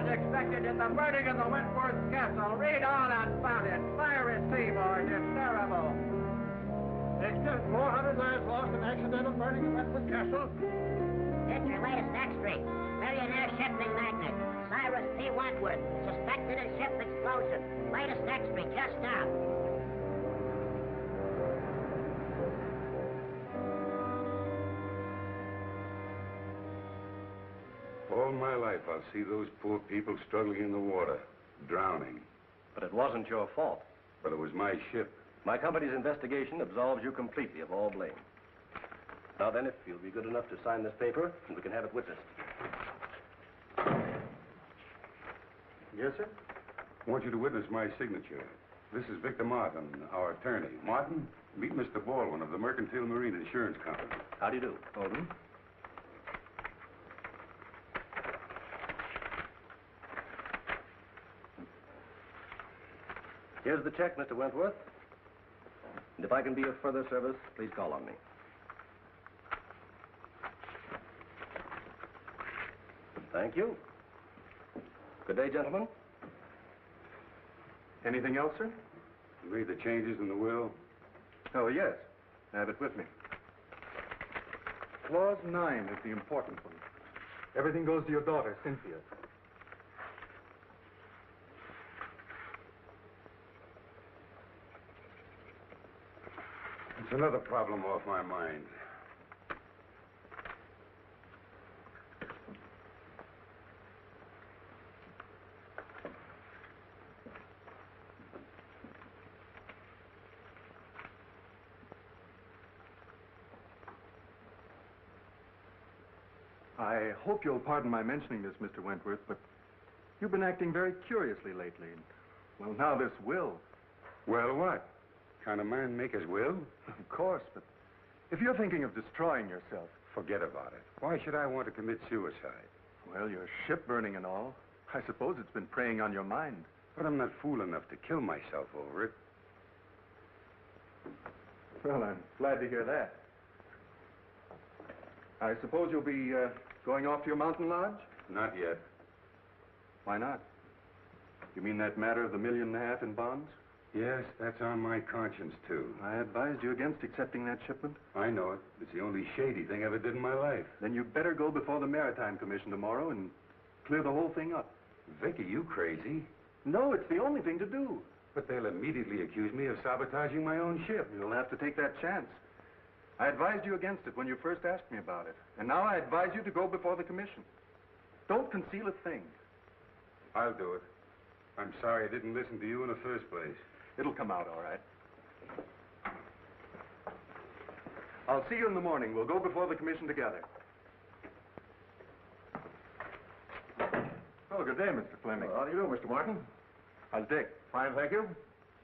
as expected in the burning of the Wentworth Castle. Read on about it. Fire at sea, boys. It's terrible. Extra 400 lives lost in accidental burning of Wentworth Castle. It's your latest extra. Millionaire shipping magnate, Cyrus P. Wentworth, suspected in ship explosion. Latest extra, just now. All my life, I'll see those poor people struggling in the water, drowning. But it wasn't your fault. But it was my ship. My company's investigation absolves you completely of all blame. Now then, if you'll be good enough to sign this paper, we can have it witnessed. Yes, sir? I want you to witness my signature. This is Victor Martin, our attorney. Martin, meet Mr. Baldwin of the Mercantile Marine Insurance Company. How do you do? Baldwin? Here's the check, Mr. Wentworth. And if I can be of further service, please call on me. Thank you. Good day, gentlemen. Anything else, sir? You made the changes in the will? Oh, yes. I have it with me. Clause 9 is the important one. Everything goes to your daughter, Cynthia. It's another problem off my mind. I hope you'll pardon my mentioning this, Mr. Wentworth, but you've been acting very curiously lately. Well, now this will. Well, what? Kind of man make his will? Of course, but if you're thinking of destroying yourself... Forget about it. Why should I want to commit suicide? Well, your ship burning and all. I suppose it's been preying on your mind. But I'm not fool enough to kill myself over it. Well, I'm glad to hear that. I suppose you'll be going off to your mountain lodge? Not yet. Why not? You mean that matter of the $1.5 million in bonds? Yes, that's on my conscience, too. I advised you against accepting that shipment. I know it. It's the only shady thing I ever did in my life. Then you'd better go before the Maritime Commission tomorrow and clear the whole thing up. Vicky, you crazy? No, it's the only thing to do. But they'll immediately accuse me of sabotaging my own ship. You'll have to take that chance. I advised you against it when you first asked me about it. And now I advise you to go before the commission. Don't conceal a thing. I'll do it. I'm sorry I didn't listen to you in the first place. It'll come out all right. I'll see you in the morning. We'll go before the commission together. Oh, good day, Mr. Fleming. Well, how do you do, Mr. Martin? How's Dick? Fine, thank you.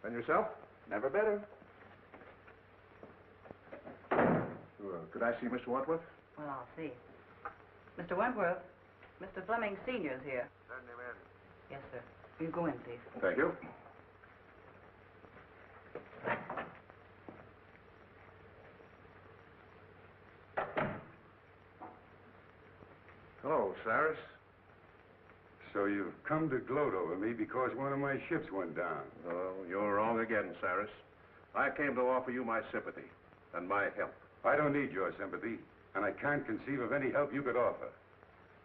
And yourself? Never better. Could I see Mr. Wentworth? Well, I'll see. Mr. Wentworth, Mr. Fleming Sr.'s here. Send him in. Yes, sir. You go in, please. Thank you. Hello, Cyrus. So you've come to gloat over me because one of my ships went down. Oh, you're wrong again, Cyrus. I came to offer you my sympathy and my help. I don't need your sympathy, and I can't conceive of any help you could offer.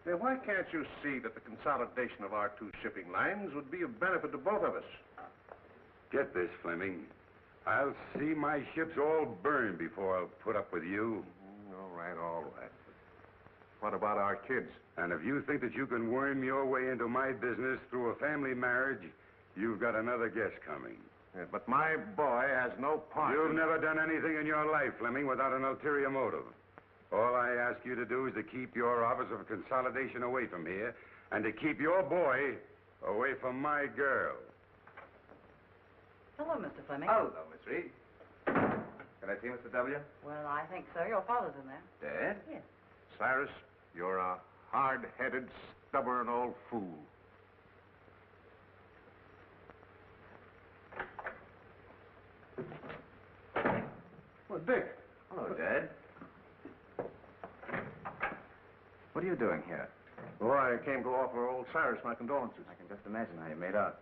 Now, why can't you see that the consolidation of our two shipping lines would be of benefit to both of us? Get this, Fleming. I'll see my ships all burned before I'll put up with you. All right, all right. What about our kids? And if you think that you can worm your way into my business through a family marriage, you've got another guess coming. Yeah, but my boy has no part. You've never done anything in your life, Fleming, without an ulterior motive. All I ask you to do is to keep your office of consolidation away from here, and to keep your boy away from my girl. Hello, Mr. Fleming. Hello, Miss Reed. Can I see Mr. W? Well, I think so. Your father's in there. Dad? Yes. Cyrus, you're a hard-headed, stubborn old fool. Well, Dick. Hello, Dad. What are you doing here? Oh, I came to offer old Cyrus my condolences. I can just imagine how you made out.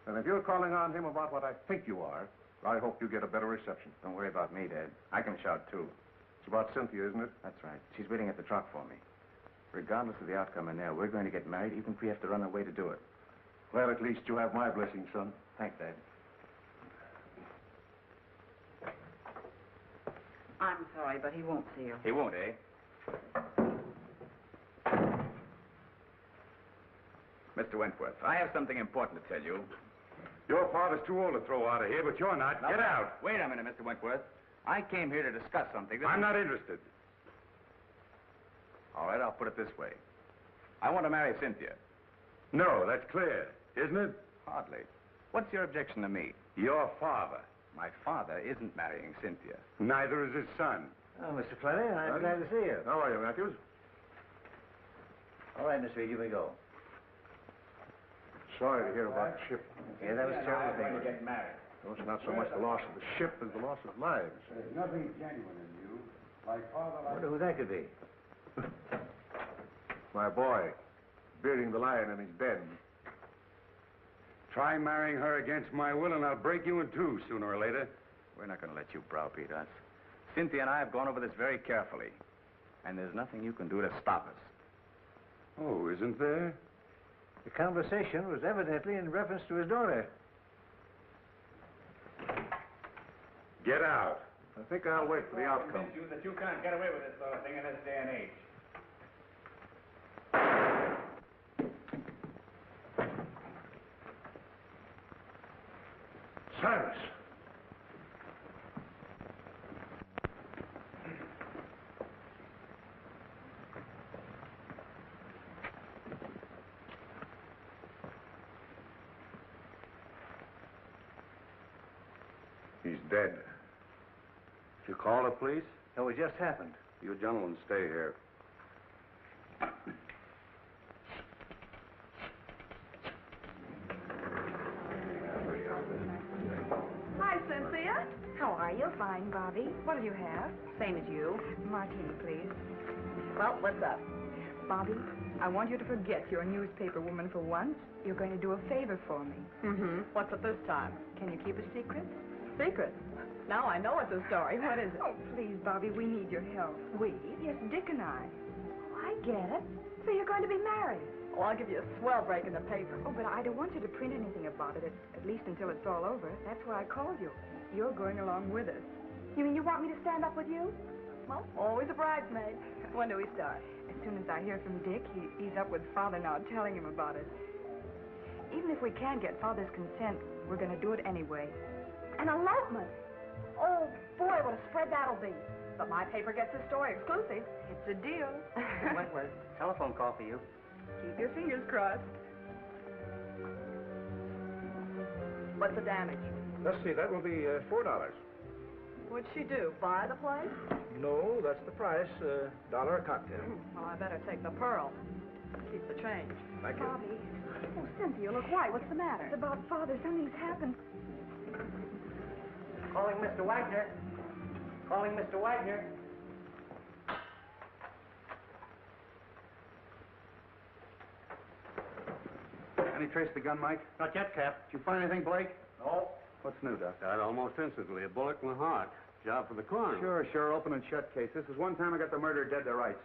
And if you're calling on him about what I think you are, I hope you get a better reception. Don't worry about me, Dad. I can shout, too. It's about Cynthia, isn't it? That's right. She's waiting at the truck for me. Regardless of the outcome in there, we're going to get married even if we have to run away to do it. Well, at least you have my blessing, son. Thanks, Dad. I'm sorry, but he won't see you. He won't, eh? Mr. Wentworth, I have something important to tell you. Your father's too old to throw out of here, but you're not. Get out. Wait a minute, Mr. Wentworth. I came here to discuss something. I'm not interested. All right, I'll put it this way. I want to marry Cynthia. No, that's clear, isn't it? Hardly. What's your objection to me? Your father. My father isn't marrying Cynthia. Neither is his son. Oh, Mr. Fleming, I'm glad to see you. How are you, Matthews? All right, Miss Reed, you may go. Sorry to hear about the ship. Yeah, that was terrible thing. get married. No, it's not so much the loss of the ship as the loss of lives. There's nothing genuine in you. Like father, I wonder who that could be. My boy, bearding the lion in his den. Try marrying her against my will, and I'll break you in two sooner or later. We're not going to let you browbeat us. Cynthia and I have gone over this very carefully. And there's nothing you can do to stop us. Oh, isn't there? The conversation was evidently in reference to his daughter. Get out. I think I'll wait for the outcome. You that you can't get away with this sort of thing in this day and age. Cyrus! He's dead. Did you call the police? No, it just happened. You gentlemen stay here. Hi, Cynthia. How are you? Fine, Bobbie. What do you have? Same as you. Martini, please. Well, what's up? Bobbie, I want you to forget your newspaper woman for once. You're going to do a favor for me. Mm-hmm. What's it this time? Can you keep a secret? Secret. Now I know it's a story. What is it? Oh, please, Bobbie, we need your help. We? Yes, Dick and I. Oh, I get it. So you're going to be married. Well, I'll give you a swell break in the paper. Oh, but I don't want you to print anything about it, at least until it's all over. That's why I called you. You're going along with us. You mean you want me to stand up with you? Well, always a bridesmaid. When do we start? As soon as I hear from Dick, he's up with Father now, telling him about it. Even if we can't get Father's consent, we're going to do it anyway. An elopement. Oh, boy, what a spread that'll be. But my paper gets this story exclusive. It's a deal. Wentworth, telephone call for you. Keep your fingers crossed. What's the damage? Let's see, that will be $4. What'd she do? Buy the place? No, that's the price. $1 a cocktail. Well, I better take the pearl. Keep the change. Thank you. Bobbie, Oh, Cynthia, look white. What's the matter? it's about Father. Something's happened. Calling Mr. Wagner. Calling Mr. Wagner. Any trace of the gun, Mike? Not yet, Cap. Did you find anything, Blake? No. What's new, Doc? Died almost instantly. A bullet in the heart. Job for the coroner. Sure. Open and shut case. This is one time I got the murderer dead to rights.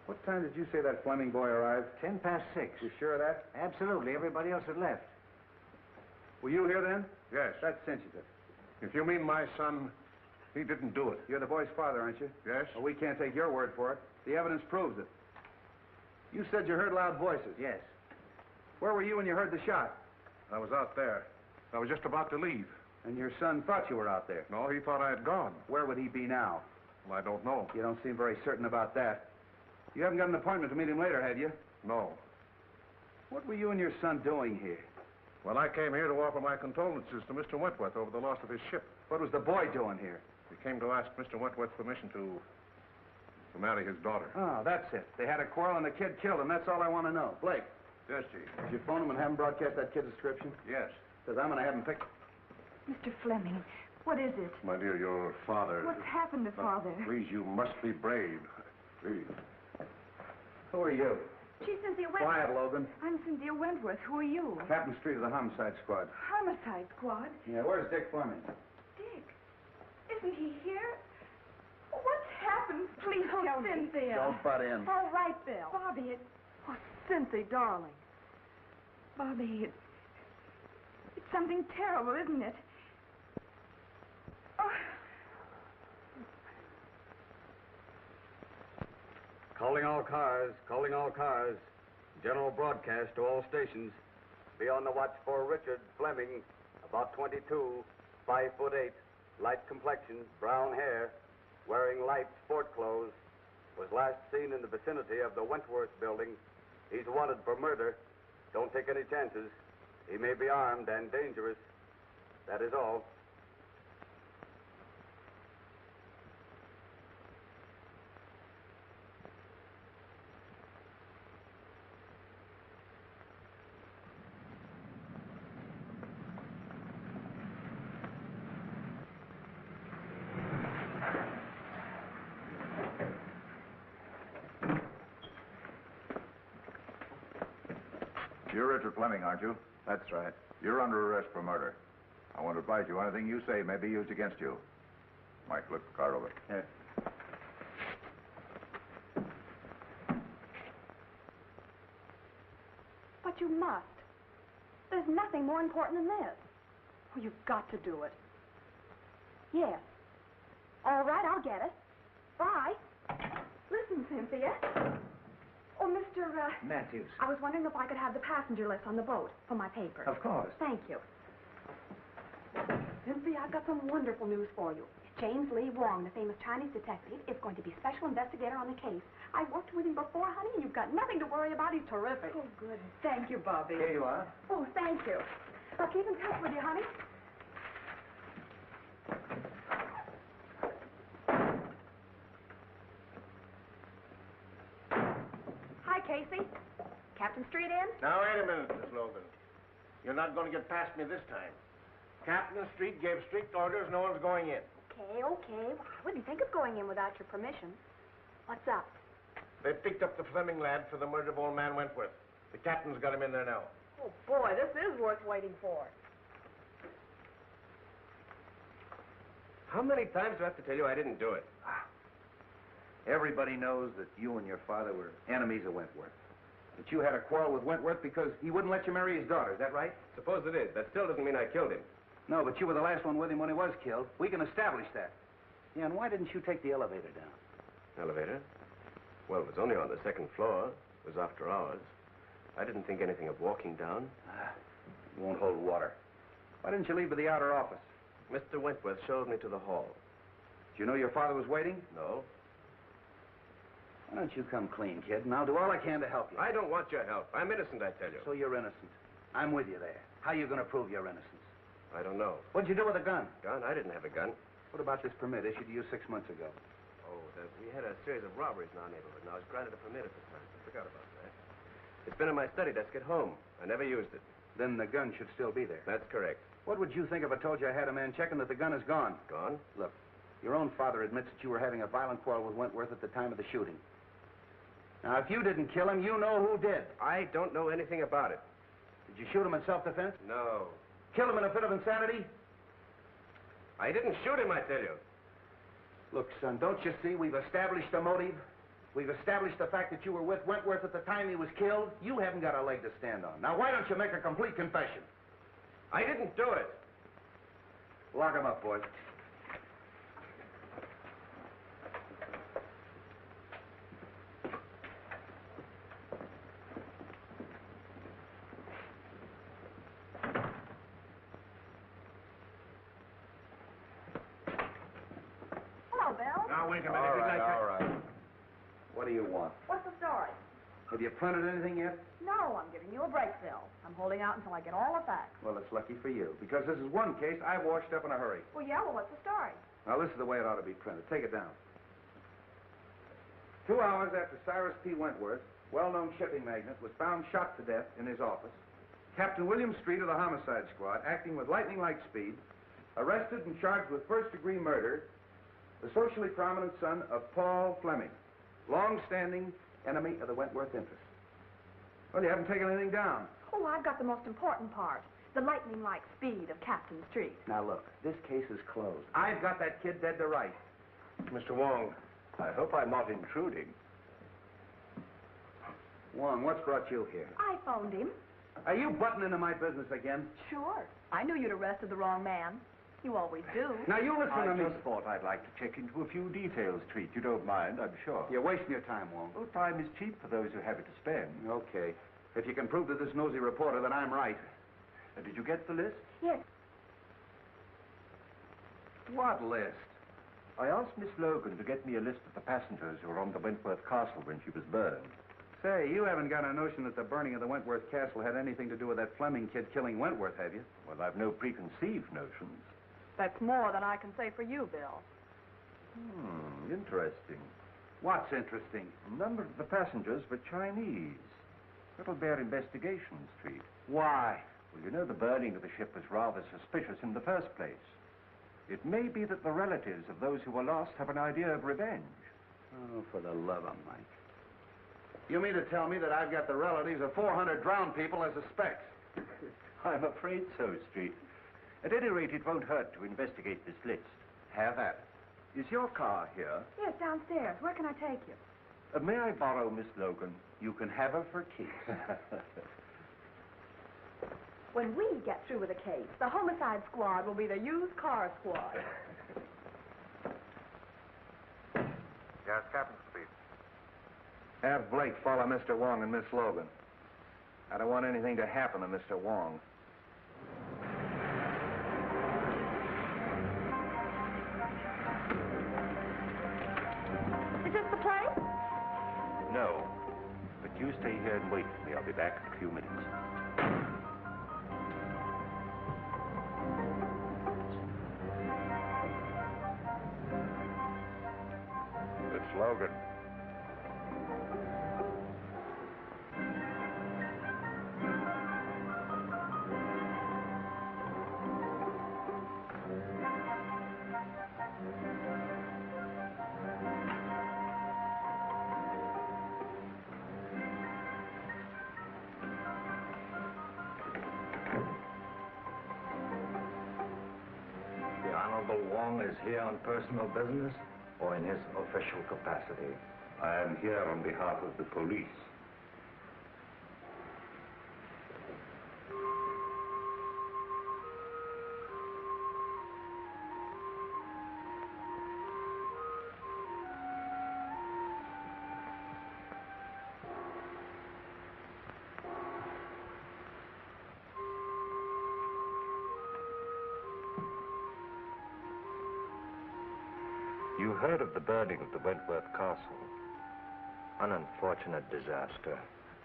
What time did you say that Fleming boy arrived? 6:10. You sure of that? Absolutely. Everybody else had left. Were you here then? Yes. That cinches it. If you mean my son, he didn't do it. You're the boy's father, aren't you? Yes? Well, we can't take your word for it. The evidence proves it. You said you heard loud voices. Yes. Where were you when you heard the shot? I was out there. I was just about to leave. And your son thought you were out there. No, he thought I had gone. Where would he be now? Well, I don't know. You don't seem very certain about that. You haven't got an appointment to meet him later, have you? No. What were you and your son doing here? Well, I came here to offer my condolences to Mr. Wentworth over the loss of his ship. What was the boy doing here? He came to ask Mr. Wentworth's permission to marry his daughter. Oh, that's it. They had a quarrel and the kid killed him. That's all I want to know. Blake, Yes, Chief. did you phone him and have him broadcast that kid's description? Yes. Because I'm going to have him picked. Mr. Fleming, what is it? My dear, your father... What's happened to Father? Please, you must be brave. Please. Who are you? She's Cynthia Wentworth. Quiet, Logan. I'm Cynthia Wentworth. Who are you? Captain Street of the Homicide Squad. Homicide Squad? Yeah, where's Dick Fleming? Dick? Isn't he here? What's happened? Please tell me. Cynthia. Don't butt in. All right, Bill. Bobbie, Oh, Cynthia, darling. Bobbie, it's something terrible, isn't it? Oh. Calling all cars, calling all cars. General broadcast to all stations. Be on the watch for Richard Fleming, about 22, 5'8", light complexion, brown hair, wearing light sport clothes. Was last seen in the vicinity of the Wentworth building. He's wanted for murder. Don't take any chances. He may be armed and dangerous. That is all. You're Richard Fleming, aren't you? That's right. You're under arrest for murder. I want to advise you anything you say may be used against you. Mike, look the car over. Here. But you must. There's nothing more important than this. Oh, you've got to do it. Yes. All right, I'll get it. Bye. Listen, Cynthia. Oh, Mr. Matthews. I was wondering if I could have the passenger list on the boat for my paper. Of course. Thank you. Cynthia, I've got some wonderful news for you. James Lee Wong, the famous Chinese detective, is going to be special investigator on the case. I worked with him before, honey, and you've got nothing to worry about. He's terrific. Oh, good. Thank you, Bobbie. Here you are. Oh, thank you. I'll keep in touch with you, honey. Hi, Casey. Captain Street in? Now, wait a minute, Miss Logan. You're not going to get past me this time. Captain Street gave strict orders no one's going in. Okay. Well, I wouldn't think of going in without your permission. What's up? They picked up the Fleming lad for the murder of old man Wentworth. The captain's got him in there now. Oh, boy, this is worth waiting for. How many times do I have to tell you I didn't do it? Everybody knows that you and your father were enemies of Wentworth. That you had a quarrel with Wentworth because he wouldn't let you marry his daughter. Is that right? Suppose it is. That still doesn't mean I killed him. No, but you were the last one with him when he was killed. We can establish that. Yeah, and why didn't you take the elevator down? Elevator? Well, it was only on the second floor. It was after hours. I didn't think anything of walking down. It won't hold water. Why didn't you leave for the outer office? Mr. Wentworth showed me to the hall. Did you know your father was waiting? No. Why don't you come clean, kid, and I'll do all I can to help you. I don't want your help. I'm innocent, I tell you. So you're innocent. I'm with you there. How are you going to prove your innocence? I don't know. What'd you do with the gun? Gun? I didn't have a gun. What about this permit issued to you 6 months ago? Oh, we had a series of robberies in our neighborhood, and I was granted a permit at the time. I forgot about that. It's been in my study desk at home. I never used it. Then the gun should still be there. That's correct. What would you think if I told you I had a man checking that the gun is gone? Gone? Look, your own father admits that you were having a violent quarrel with Wentworth at the time of the shooting. Now, if you didn't kill him, you know who did. I don't know anything about it. Did you shoot him in self-defense? No. Kill him in a fit of insanity? I didn't shoot him, I tell you. Look, son, don't you see we've established a motive? We've established the fact that you were with Wentworth at the time he was killed. You haven't got a leg to stand on. Now, why don't you make a complete confession? I didn't do it. Lock him up, boys. Hello, Bill. Now, wait a minute. All right. What do you want? What's the story? Have you printed anything yet? No, I'm giving you a break, Bill. I'm holding out until I get all the facts. Well, it's lucky for you, because this is one case I washed up in a hurry. Well, what's the story? Now, this is the way it ought to be printed. Take it down. 2 hours after Cyrus P. Wentworth, well-known shipping magnate, was found shot to death in his office, Captain William Street of the Homicide Squad, acting with lightning-like speed, arrested and charged with first-degree murder the socially prominent son of Paul Fleming, long-standing enemy of the Wentworth interest. Well, you haven't taken anything down. Oh, I've got the most important part. The lightning-like speed of Captain Street. Now, look, this case is closed. I've got that kid dead to rights. Mr. Wong, I hope I'm not intruding. Wong, what's brought you here? I phoned him. Are you butting into my business again? Sure. I knew you'd arrested the wrong man. You always do. Now, you listen to me. I just thought I'd like to check into a few details, Treat. You don't mind, I'm sure. You're wasting your time, Wong. Well, time is cheap for those who have it to spend. Okay. If you can prove to this nosy reporter that I'm right. Did you get the list? Yes. What list? I asked Miss Logan to get me a list of the passengers who were on the Wentworth Castle when she was burned. Say, you haven't got a notion that the burning of the Wentworth Castle had anything to do with that Fleming kid killing Wentworth, have you? Well, I've no preconceived notions. That's more than I can say for you, Bill. Interesting. What's interesting? A number of the passengers were Chinese. That'll bear investigation, Street. Why? Well, you know the burning of the ship was rather suspicious in the first place. It may be that the relatives of those who were lost have an idea of revenge. Oh, for the love of Mike. You mean to tell me that I've got the relatives of 400 drowned people as suspects? I'm afraid so, Street. At any rate, it won't hurt to investigate this list. Have at it. Is your car here? Yes, downstairs. Where can I take you? May I borrow Miss Logan? You can have her for keeps. When we get through with the case, the homicide squad will be the used car squad. Yes, Captain Speed. Have Blake follow Mr. Wong and Miss Logan. I don't want anything to happen to Mr. Wong. Is this the place? No. But you stay here and wait for me. I'll be back in a few minutes. It's Logan. The Honorable Wong is here on personal business or in his official capacity? I am here on behalf of the police. You heard of the burning of the Wentworth Castle. An unfortunate disaster.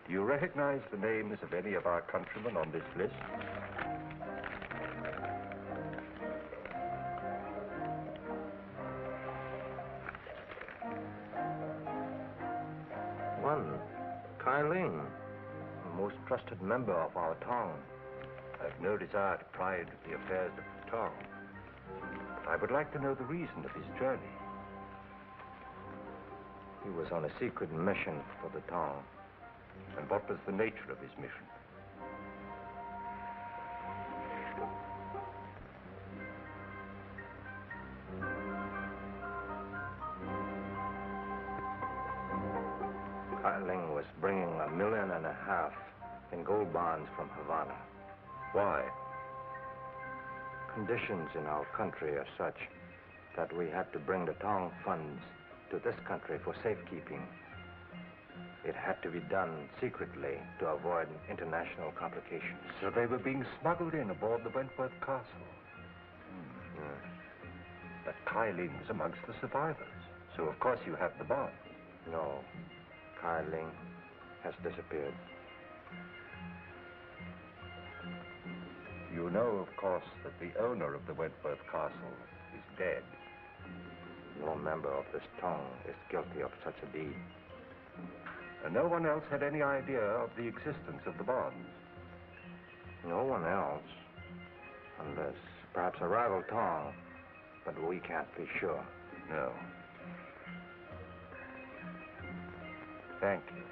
Do you recognize the names of any of our countrymen on this list? One, Kai Ling, a most trusted member of our Tong. I've no desire to pry into the affairs of the Tong. But I would like to know the reason of his journey. He was on a secret mission for the Tong. And what was the nature of his mission? Kai Ling was bringing $1.5 million in gold bonds from Havana. Why? Conditions in our country are such that we had to bring the Tong funds to this country for safekeeping. It had to be done secretly to avoid international complications. So they were being smuggled in aboard the Wentworth Castle. Yes. But Kai Ling was amongst the survivors. So of course you have the bond. No. Kai Ling has disappeared. You know, of course, that the owner of the Wentworth Castle is dead. No member of this Tong is guilty of such a deed. And no one else had any idea of the existence of the bonds? No one else. Unless perhaps a rival Tong. But we can't be sure. No. Thank you.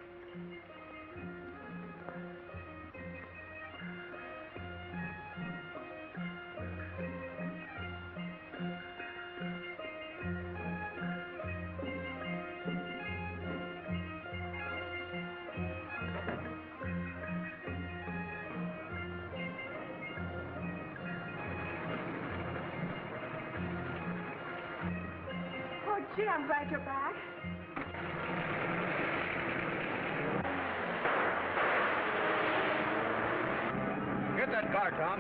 Oh, gee, I'm glad you're back. Get that car, Tom.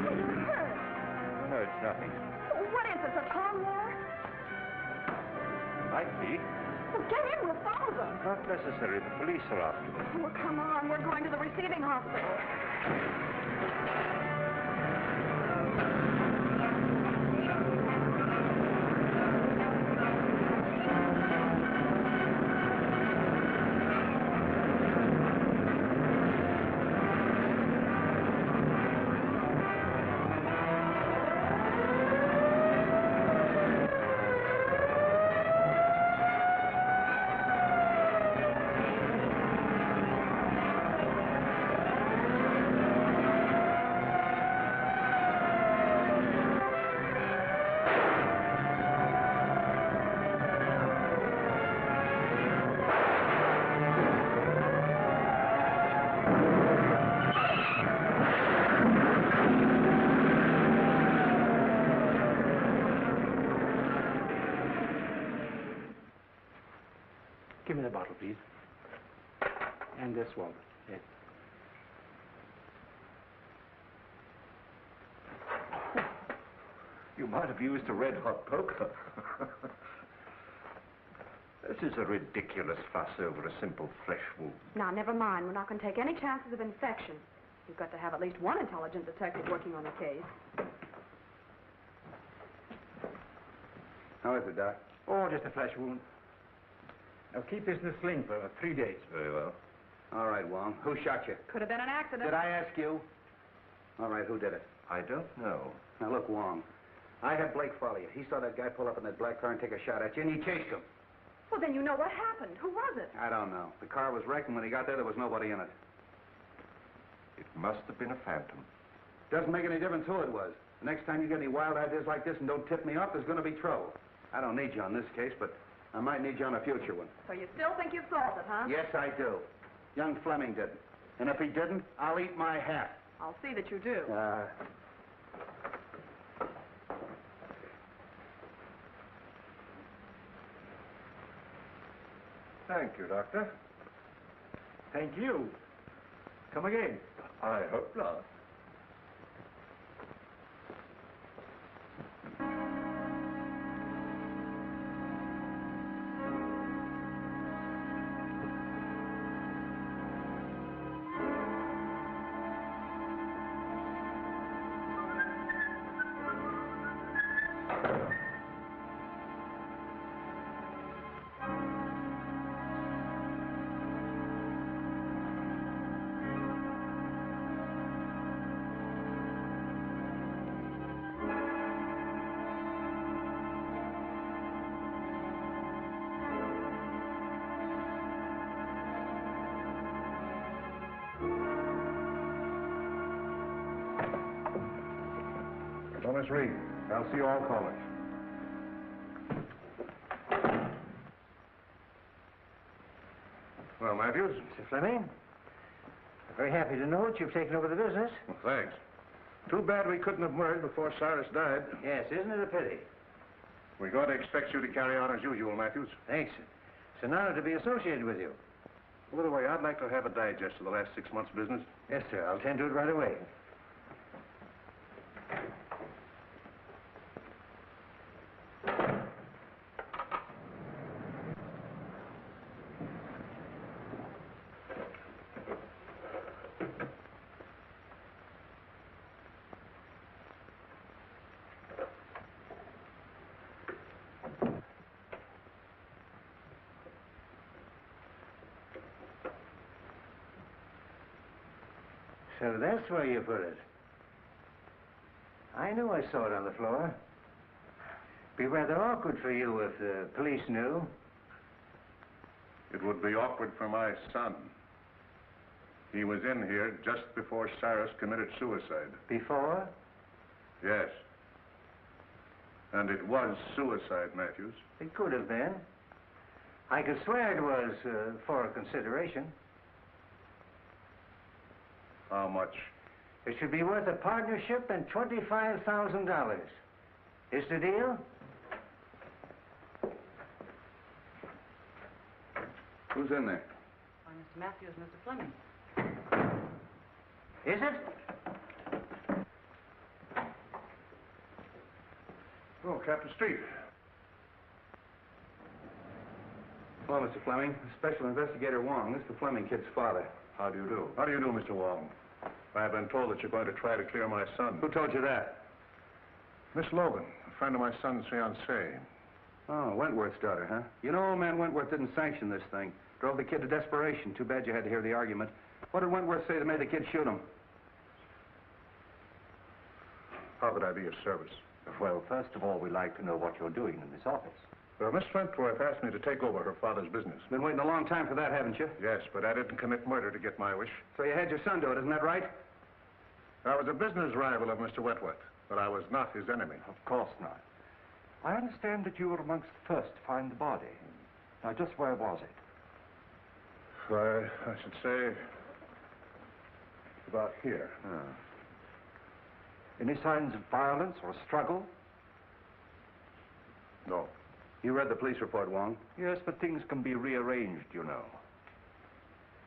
You're hurt. No, it's nothing. What is this, a tongue war? Might be. Well, get in with father. Not necessary. The police are after me. Oh, come on. We're going to the receiving hospital. Give me the bottle, please. And this one. Yes. You might have used a red-hot poker. This is a ridiculous fuss over a simple flesh wound. Now, never mind. We're not going to take any chances of infection. You've got to have at least one intelligent detective working on the case. How is it, Doc? Oh, just a flesh wound. Now keep this in a sling for 3 days. Very well. All right, Wong. Who shot you? Could have been an accident. Did I ask you? All right, who did it? I don't know. Now, look, Wong. I had Blake follow you. He saw that guy pull up in that black car and take a shot at you, and he chased him. Well, then you know what happened. Who was it? I don't know. The car was wrecked, and when he got there was nobody in it. It must have been a phantom. Doesn't make any difference who it was. The next time you get any wild ideas like this and don't tip me off, there's going to be trouble. I don't need you on this case, but I might need you on a future one. So you still think you've solved it, huh? Yes, I do. Young Fleming didn't. And if he didn't, I'll eat my hat. I'll see that you do. Thank you, Doctor. Thank you. Come again. I hope not. Well, Miss Reed, I'll see all callers. Well, Matthews? Mr. Fleming, I'm very happy to know that you've taken over the business. Well, thanks. Too bad we couldn't have merged before Cyrus died. Yes, isn't it a pity? We're going to expect you to carry on as usual, Matthews. Thanks. It's an honor to be associated with you. By the way, I'd like to have a digest of the last 6 months' business. Yes, sir. I'll tend to it right away. So that's where you put it. I knew I saw it on the floor. Be rather awkward for you if the police knew. It would be awkward for my son. He was in here just before Cyrus committed suicide. Before? Yes. And it was suicide, Matthews. It could have been. I could swear it was for a consideration. How much? It should be worth a partnership and $25,000. Is the deal? Who's in there? Why, Mr. Matthews, Mr. Fleming. Is it? Oh, Captain Street. Hello, Mr. Fleming. Special Investigator Wong. This is the Fleming kid's father. How do you do? How do you do, Mr. Wong? I've been told that you're going to try to clear my son. Who told you that? Miss Logan, a friend of my son's fiancée. Oh, Wentworth's daughter, huh? You know, old man Wentworth didn't sanction this thing. Drove the kid to desperation. Too bad you had to hear the argument. What did Wentworth say that made the kid shoot him? How could I be of service? Well, first of all, we'd like to know what you're doing in this office. Well, Miss Wentworth asked me to take over her father's business. Been waiting a long time for that, haven't you? Yes, but I didn't commit murder to get my wish. So you had your son do it, isn't that right? I was a business rival of Mr. Wentworth, but I was not his enemy. Of course not. I understand that you were amongst the first to find the body. Now, just where was it? I should say about here. Any signs of violence or struggle? No. You read the police report, Wong? Yes, but things can be rearranged, you know.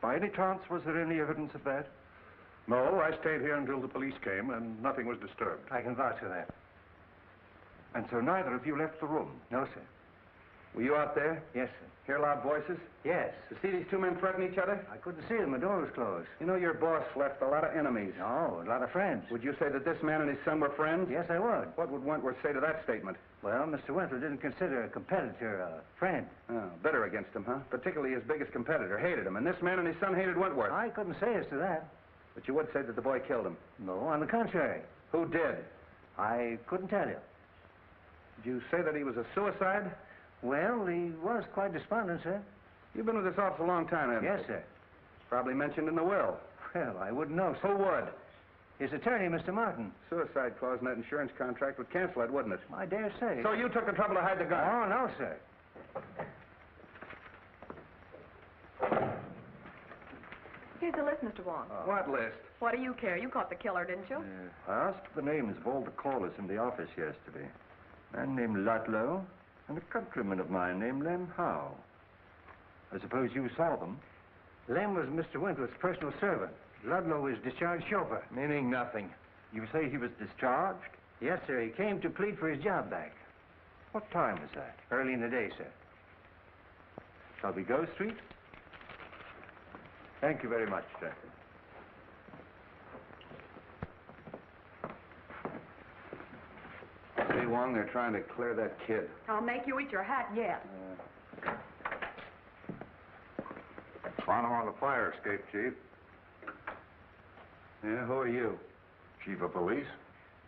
By any chance, was there any evidence of that? No, I stayed here until the police came, and nothing was disturbed. I can vouch for that. And so neither of you left the room? No, sir. Were you out there? Yes, sir. Hear loud voices? Yes. You see these two men threaten each other? I couldn't see them. The door was closed. You know, your boss left a lot of enemies. No, a lot of friends. Would you say that this man and his son were friends? Yes, I would. What would Wentworth say to that statement? Well, Mr. Wentworth didn't consider a competitor a friend. Oh, bitter against him, huh? Particularly his biggest competitor. Hated him. And this man and his son hated Wentworth. I couldn't say as to that. But you would say that the boy killed him. No, on the contrary. Who did? I couldn't tell you. Did you say that he was a suicide? Well, he was quite despondent, sir. You've been with this office a long time, haven't you? Yes, sir. Probably mentioned in the will. Well, I wouldn't know, sir. Who would? His attorney, Mr. Martin. Suicide clause in that insurance contract would cancel it, wouldn't it? I dare say. So you took the trouble to hide the gun? Oh, no, sir. Here's the list, Mr. Wong. What list? What do you care? You caught the killer, didn't you? I asked for the names of all the callers in the office yesterday. A man named Ludlow and a countryman of mine named Lem Howe. I suppose you saw them? Lem was Mr. Wentworth's personal servant. Ludlow was discharged chauffeur. Meaning nothing. You say he was discharged? Yes, sir. He came to plead for his job back. What time was that? Early in the day, sir. Shall we go, Street? Thank you very much, sir. See, Wong, they're trying to clear that kid. I'll make you eat your hat yet. Found him on the fire escape, Chief. Yeah, who are you? Chief of police?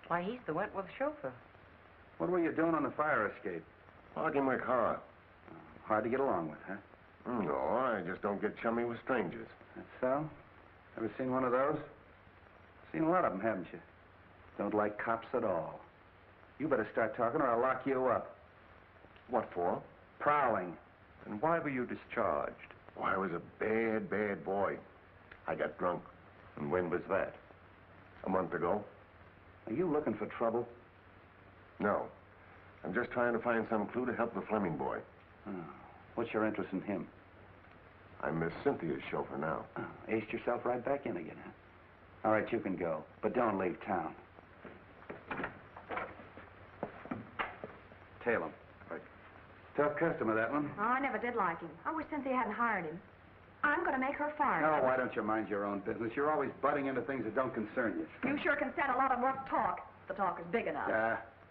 Why, he's the Wentworth chauffeur. What were you doing on the fire escape? Parking my car. Hard to get along with, huh? No, I just don't get chummy with strangers. That's so? Ever seen one of those? Seen a lot of them, haven't you? Don't like cops at all. You better start talking or I'll lock you up. What for? Prowling. And why were you discharged? Oh, I was a bad, bad boy. I got drunk. And when was that? A month ago. Are you looking for trouble? No. I'm just trying to find some clue to help the Fleming boy. Oh. What's your interest in him? I'm Miss Cynthia's chauffeur now. Oh, aced yourself right back in again, huh? All right, you can go, but don't leave town. Tail him. Right. Tough customer, that one. Oh, I never did like him. I wish Cynthia hadn't hired him. I'm going to make her fire No, him. why don't you mind your own business? You're always butting into things that don't concern you. You sure can stand a lot of rough talk. The talk is big enough.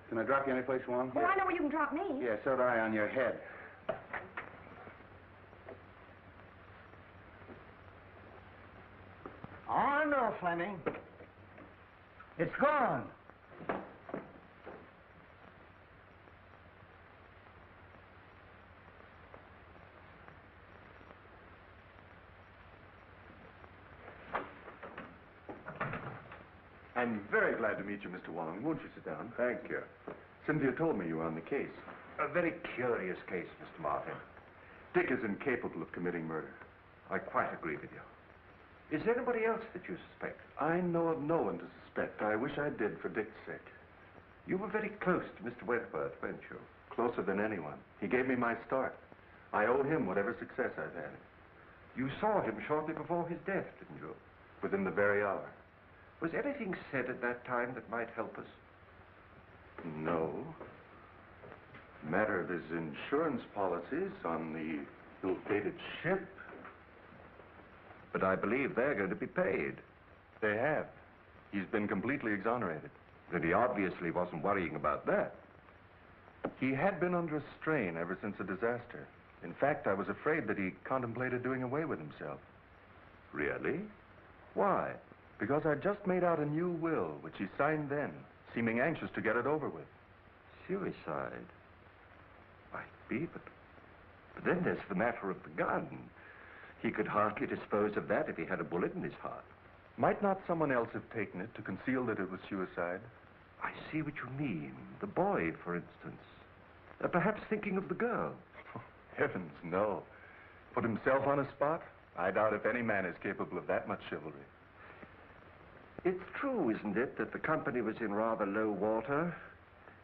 Can I drop you anyplace, Wong? Well, I know where you can drop me. Yeah, so do I on your head. Oh, no, Fleming. It's gone. I'm very glad to meet you, Mr. Wong. Won't you sit down? Thank you. Cynthia told me you were on the case. A very curious case, Mr. Martin. Dick is incapable of committing murder. I quite agree with you. Is there anybody else that you suspect? I know of no one to suspect. I wish I did for Dick's sake. You were very close to Mr. Wentworth, weren't you? Closer than anyone. He gave me my start. I owe him whatever success I've had. You saw him shortly before his death, didn't you? Within the very hour. Was anything said at that time that might help us? No. Matter of his insurance policies on the ill-fated ship. But I believe they're going to be paid. They have. He's been completely exonerated. Then he obviously wasn't worrying about that. He had been under a strain ever since the disaster. In fact, I was afraid that he contemplated doing away with himself. Really? Why? Because I'd just made out a new will, which he signed then, seeming anxious to get it over with. Suicide? Might be, but then there's the matter of the gun. He could hardly dispose of that if he had a bullet in his heart. Might not someone else have taken it to conceal that it was suicide? I see what you mean. The boy, for instance. Perhaps thinking of the girl. Heavens, no. Put himself on a spot? I doubt if any man is capable of that much chivalry. It's true, isn't it, that the company was in rather low water,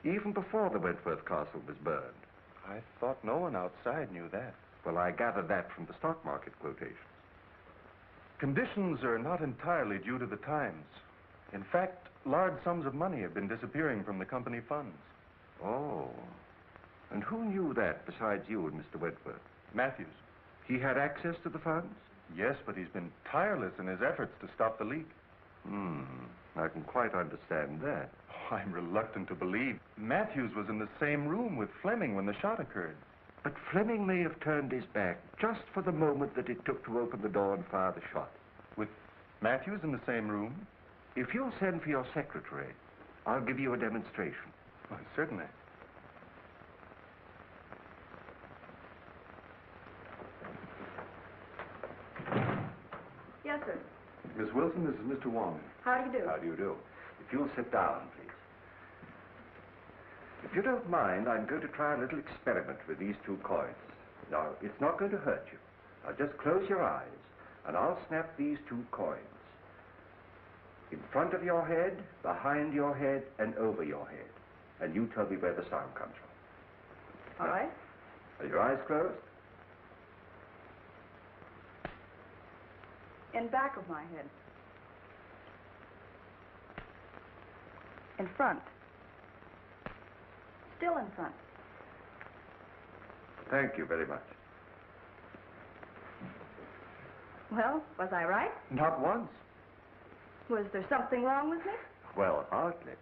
even before the Wentworth Castle was burned? I thought no one outside knew that. Well, I gathered that from the stock market quotations. Conditions are not entirely due to the times. In fact, large sums of money have been disappearing from the company funds. Oh. And who knew that besides you and Mr. Wentworth? Matthews. He had access to the funds? Yes, but he's been tireless in his efforts to stop the leak. I can quite understand that. Oh, I'm reluctant to believe. Matthews was in the same room with Fleming when the shot occurred. But Fleming may have turned his back just for the moment that it took to open the door and fire the shot. With Matthews in the same room? If you'll send for your secretary, I'll give you a demonstration. Oh, certainly. Yes, sir. Miss Wilson, this is Mr. Wong. How do you do? How do you do? If you'll sit down, please. If you don't mind, I'm going to try a little experiment with these two coins. Now, it's not going to hurt you. Now, just close your eyes, and I'll snap these two coins. In front of your head, behind your head, and over your head. And you tell me where the sound comes from. All right. Are your eyes closed? In back of my head. In front. Still in front. Thank you very much. Well, was I right? Not once. Was there something wrong with me? Well, hardly.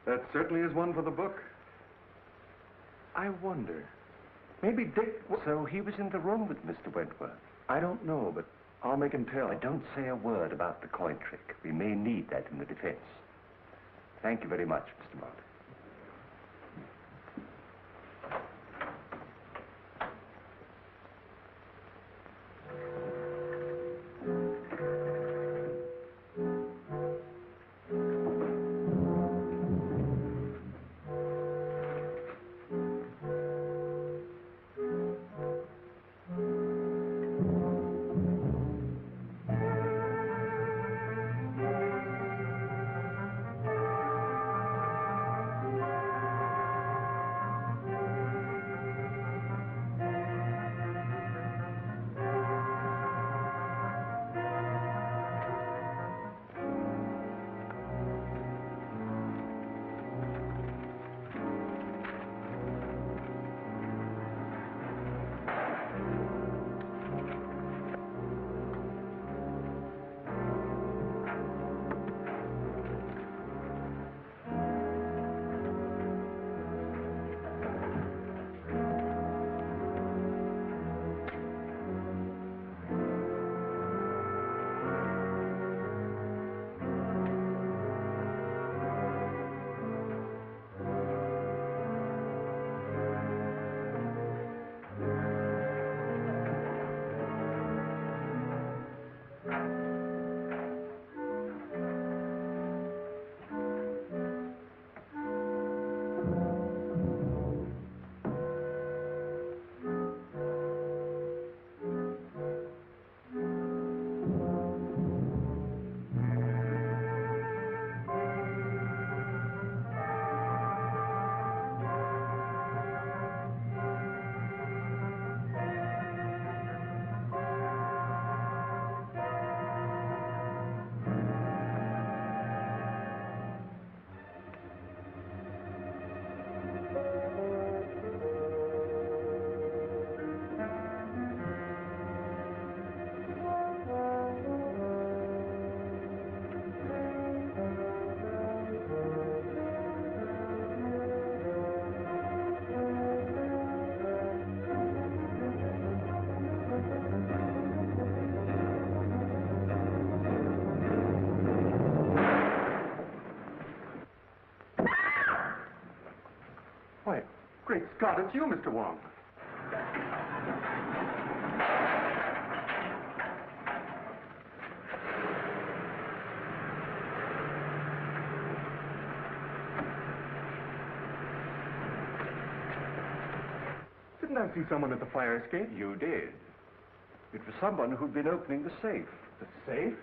That certainly is one for the book. I wonder. Maybe Dick... So he was in the room with Mr. Wentworth? I don't know, but I'll make him tell. Don't say a word about the coin trick. We may need that in the defense. Thank you very much, Mr. Martin. Scott, it's you, Mr. Wong. Didn't I see someone at the fire escape? You did. It was someone who'd been opening the safe. The safe?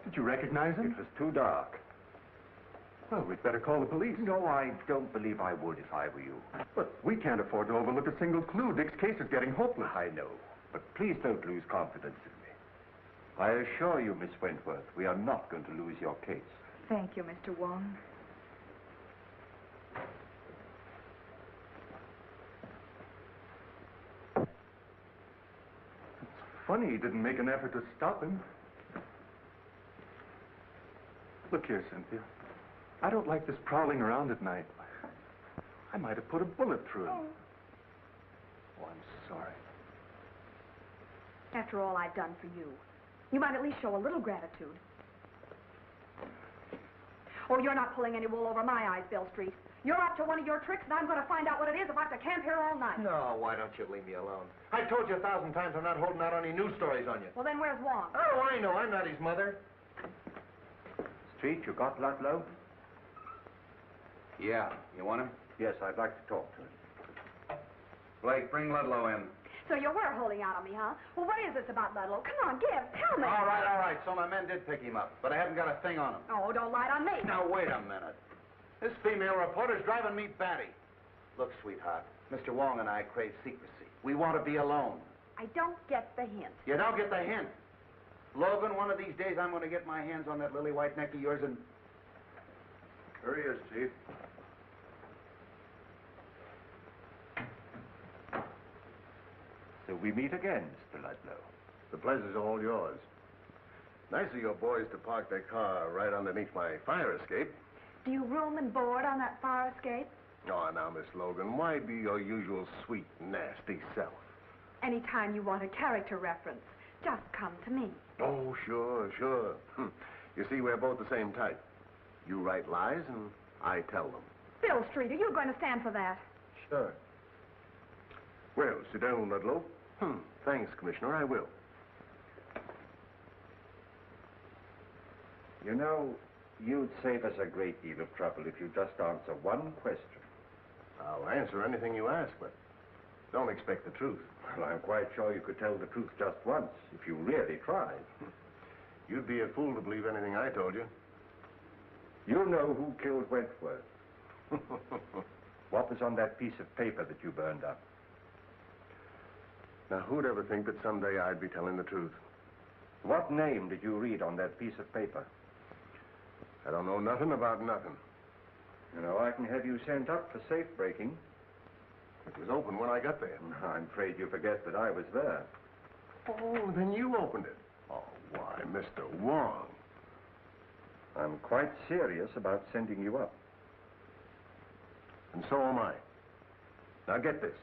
Did you recognize him? It was too dark. Well, we'd better call the police. No, I don't believe I would if I were you. But we can't afford to overlook a single clue. Dick's case is getting hopeless. I know, but please don't lose confidence in me. I assure you, Miss Wentworth, we are not going to lose your case. Thank you, Mr. Wong. Funny he didn't make an effort to stop him. Look here, Cynthia. I don't like this prowling around at night. I might have put a bullet through him. Oh, I'm sorry. After all I've done for you, you might at least show a little gratitude. Oh, you're not pulling any wool over my eyes, Bill Street. You're up to one of your tricks, and I'm going to find out what it is if I have to camp here all night. No, why don't you leave me alone? I've told you 1,000 times I'm not holding out any news stories on you. Well, then where's Wong? Oh, I know. I'm not his mother. Street, you got Ludlow? Yeah. You want him? Yes, I'd like to talk to him. Blake, bring Ludlow in. So you were holding out on me, huh? Well, what is this about Ludlow? Come on, tell me. All right. So my men did pick him up, but I haven't got a thing on him. Oh, don't lie on me. Now, wait a minute. This female reporter's driving me batty. Look, sweetheart, Mr. Wong and I crave secrecy. We want to be alone. I don't get the hint. You don't get the hint. Logan, one of these days I'm going to get my hands on that lily white neck of yours and... Here he is, Chief. So we meet again, Mr. Ludlow. The pleasure's all yours. Nice of your boys to park their car right underneath my fire escape. Do you room and board on that fire escape? Oh, now, Miss Logan, why be your usual sweet, nasty self? Anytime you want a character reference, just come to me. Oh, sure. You see, we're both the same type. You write lies, and I tell them. Bill Street, are you going to stand for that? Sure. Well, sit down, Ludlow. Thanks, Commissioner, I will. You know, you'd save us a great deal of trouble if you just answer one question. I'll answer anything you ask, but don't expect the truth. Well, I'm quite sure you could tell the truth just once, if you really tried. You'd be a fool to believe anything I told you. You know who killed Wentworth. What was on that piece of paper that you burned up? Now, who'd ever think that someday I'd be telling the truth? What name did you read on that piece of paper? I don't know nothing about nothing. You know, I can have you sent up for safe breaking. It was open when I got there. I'm afraid you forget that I was there. Oh, then you opened it. Oh, why, Mr. Wong. I'm quite serious about sending you up. And so am I. Now, get this.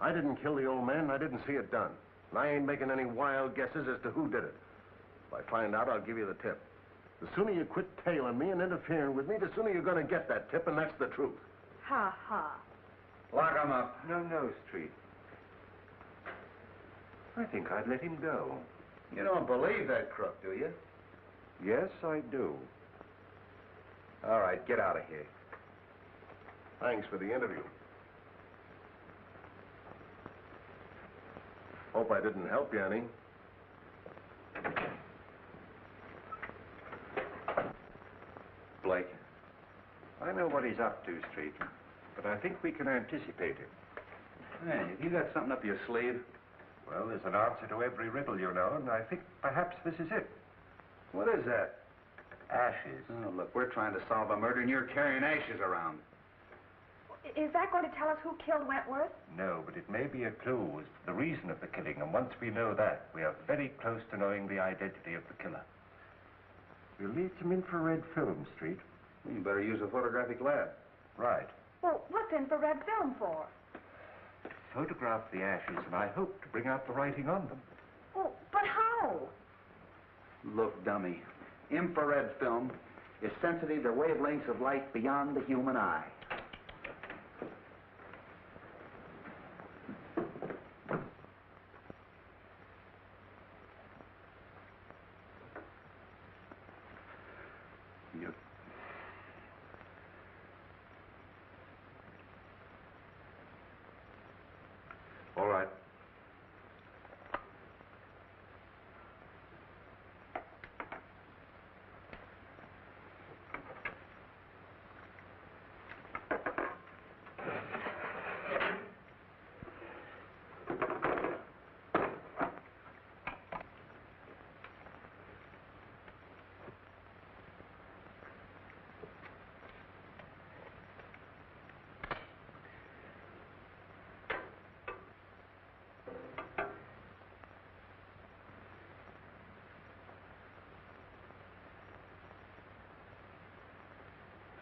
I didn't kill the old man, and I didn't see it done. And I ain't making any wild guesses as to who did it. If I find out, I'll give you the tip. The sooner you quit tailing me and interfering with me, the sooner you're going to get that tip, and that's the truth. Ha, ha. Lock him up. No, Street. I think I'd let him go. You don't believe that crook, do you? Yes, I do. All right, get out of here. Thanks for the interview. Hope I didn't help you any. Blake, I know what he's up to, Street, but I think we can anticipate him. Hey, you got something up your sleeve? Well, there's an answer to every riddle, you know, and I think perhaps this is it. What is that? Ashes. Oh, look, we're trying to solve a murder, and you're carrying ashes around. Is that going to tell us who killed Wentworth? No, but it may be a clue as to the reason of the killing, and once we know that, we are very close to knowing the identity of the killer. We'll need some infrared film, Street. You better use a photographic lab. Right. Well, what's infrared film for? To photograph the ashes, and I hope to bring out the writing on them. Oh, but how? Look, dummy, infrared film is sensitive to wavelengths of light beyond the human eye.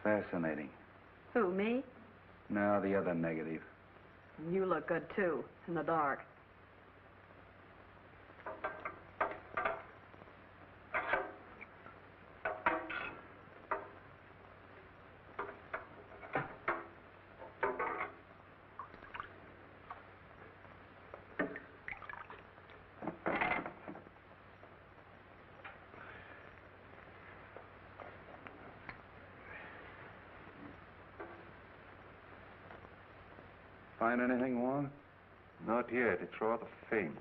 fascinating. Who, me? No, the other negative. You look good, too, in the dark. Find anything, Wong? Not yet. It's rather faint.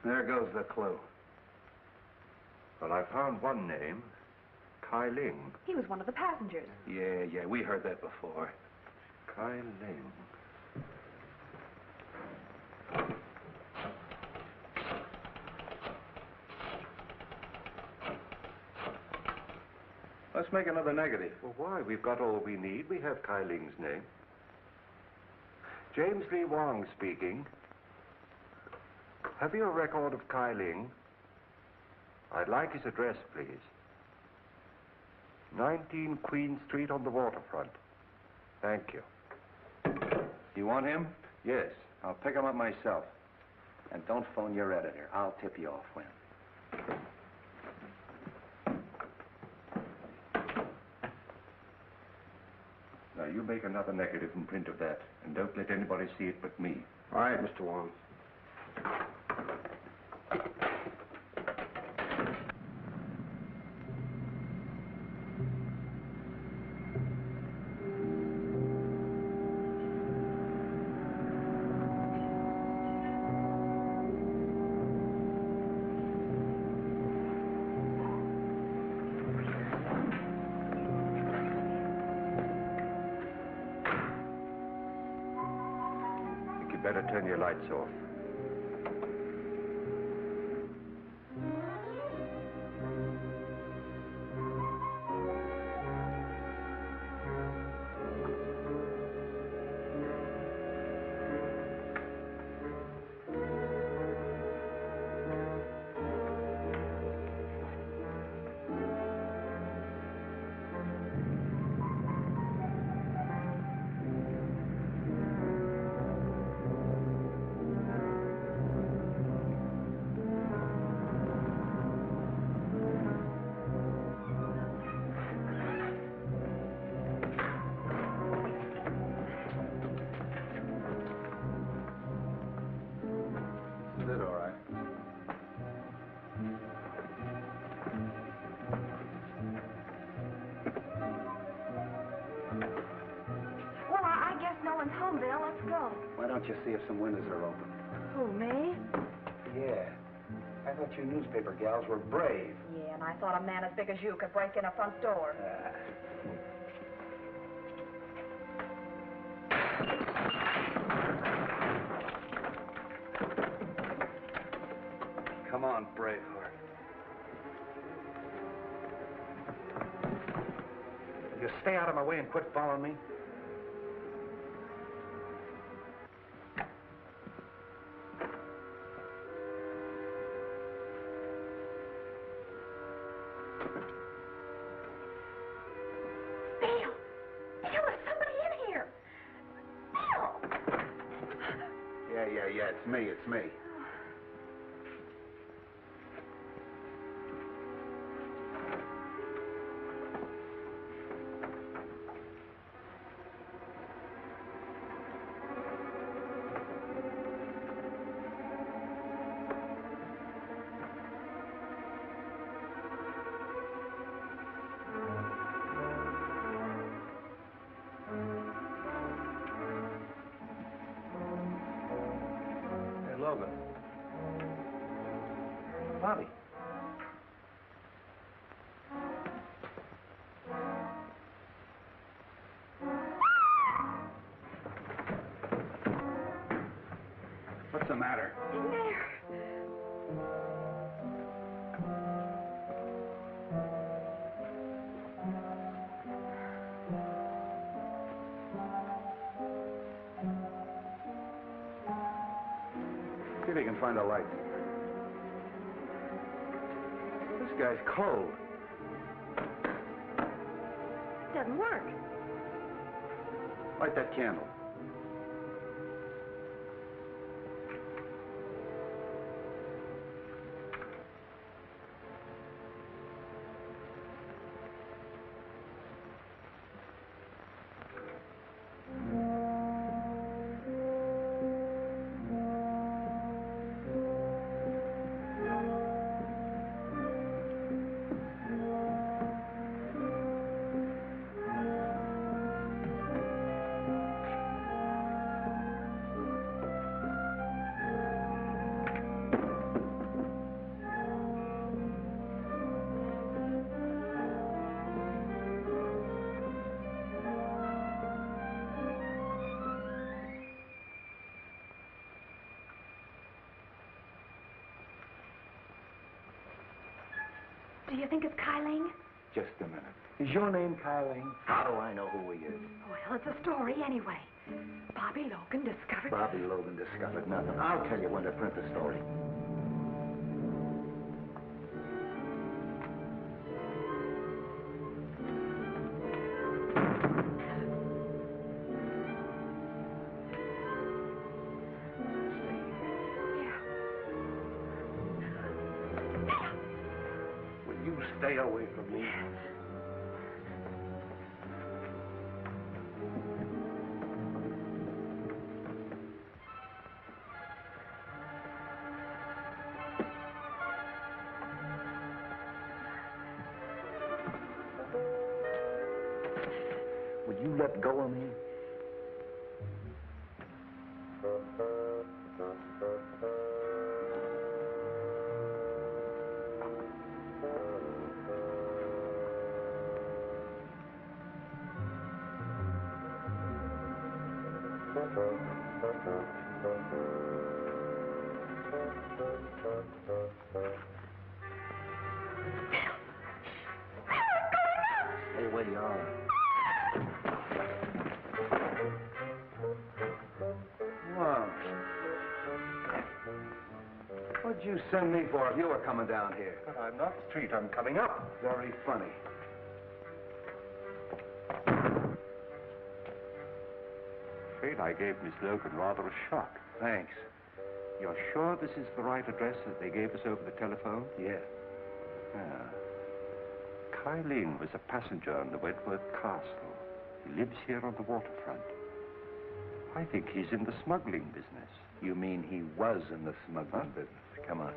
There goes the clue. Well, I found one name. Kai Ling. He was one of the passengers. Yeah, we heard that before. Kai Ling. Let's make another negative. Well, why? We've got all we need. We have Kai Ling's name. James Lee Wong speaking. Have you a record of Kai Ling? I'd like his address, please. 19 Queen Street on the waterfront. Thank you. You want him? Yes. I'll pick him up myself. And don't phone your editor. I'll tip you off when. Now, you make another negative and print of that, and don't let anybody see it but me. All right, Mr. Wong. Better turn your lights off. Why don't you see if some windows are open? Who, me? Yeah. I thought you newspaper gals were brave. Yeah, and I thought a man as big as you could break in a front door. Come on, Braveheart. You stay out of my way and quit following me. It's me. Logan. Bobbie. What's the matter? In there. See if you can find a light. This guy's cold. It doesn't work. Light that candle. Do you think it's Kyling? Just a minute. Is your name Kyling? How do I know who he is? Well, it's a story anyway. Bobbie Logan discovered... Bobbie Logan discovered nothing. I'll tell you when to print the story. Stay away from me. Would you let go of me? Stay where you are. Wow. What'd you send me for if you were coming down here? But I'm not Street. I'm coming up. Very funny. Afraid I gave Miss Logan rather a shock. Thanks. You're sure this is the right address that they gave us over the telephone? Yeah. Kyling was a passenger on the Wentworth Castle. He lives here on the waterfront. I think he's in the smuggling business. You mean he was in the smuggling business? Come on.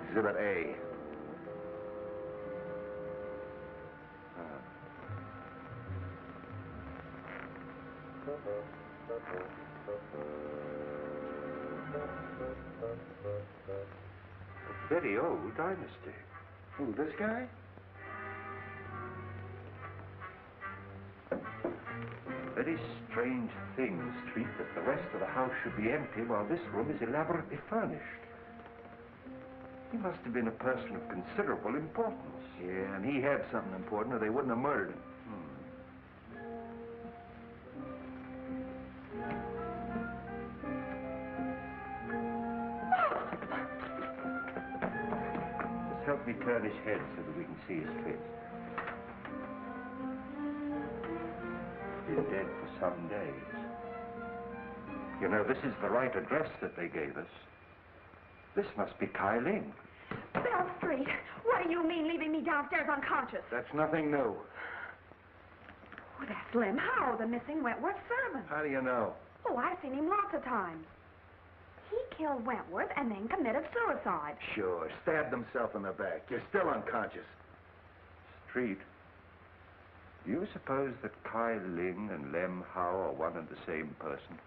Exhibit A. A very old dynasty. Who, this guy? Very strange thing, Street, that the rest of the house should be empty while this room is elaborately furnished. He must have been a person of considerable importance. Yeah, and he had something important or they wouldn't have murdered him. Just help me turn his head so that we can see his face. He's dead for some days. You know, this is the right address that they gave us. This must be Kyling. Bell Street, what do you mean leaving me downstairs unconscious? That's nothing new. Oh, that's Lem Howe, the missing Wentworth servant. How do you know? Oh, I've seen him lots of times. He killed Wentworth and then committed suicide. Sure, stabbed himself in the back. You're still unconscious. Street, do you suppose that Kyling and Lem Howe are one and the same person?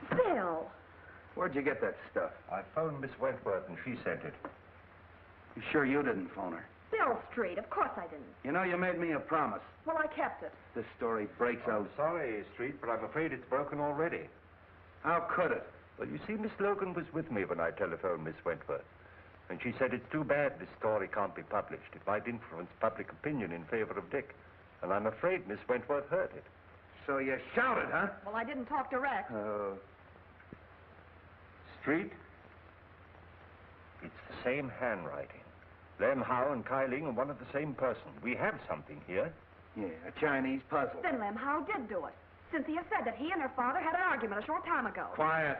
Bill. Where'd you get that stuff? I phoned Miss Wentworth and she sent it. You sure you didn't phone her? Bill Street. Of course I didn't. You know, you made me a promise. Well, I kept it. This story breaks I'm out. sorry, Street, but I'm afraid it's broken already. How could it? Well, you see, Miss Logan was with me when I telephoned Miss Wentworth. And she said it's too bad this story can't be published. It might influence public opinion in favor of Dick. And I'm afraid Miss Wentworth heard it. So you shouted, huh? Well, I didn't talk direct. Street? It's the same handwriting. Lem Howe and Kai Ling are one of the same person. We have something here. Yeah, a Chinese puzzle. Then Lem Howe did do it. Cynthia said that he and her father had an argument a short time ago. Quiet.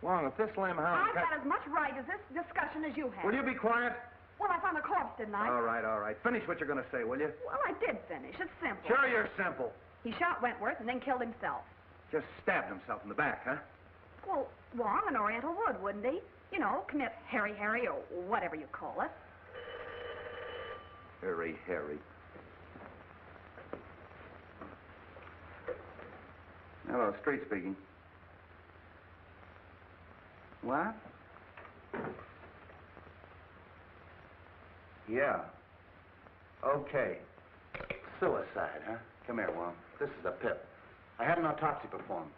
Wong, if this Lem Howe... I've got as much right as this discussion as you have. Will you be quiet? Well, I found the corpse, didn't I? All right. Finish what you're going to say, will you? Well, I did finish. It's simple. Sure you're simple. He shot Wentworth and then killed himself. Just stabbed himself in the back, huh? Well, Wong, an Oriental would, wouldn't he? You know, commit Harry or whatever you call it. Harry. Hello, Street speaking. What? Yeah. Okay. Suicide, huh? Come here, Wong. This is a pip. I had an autopsy performed.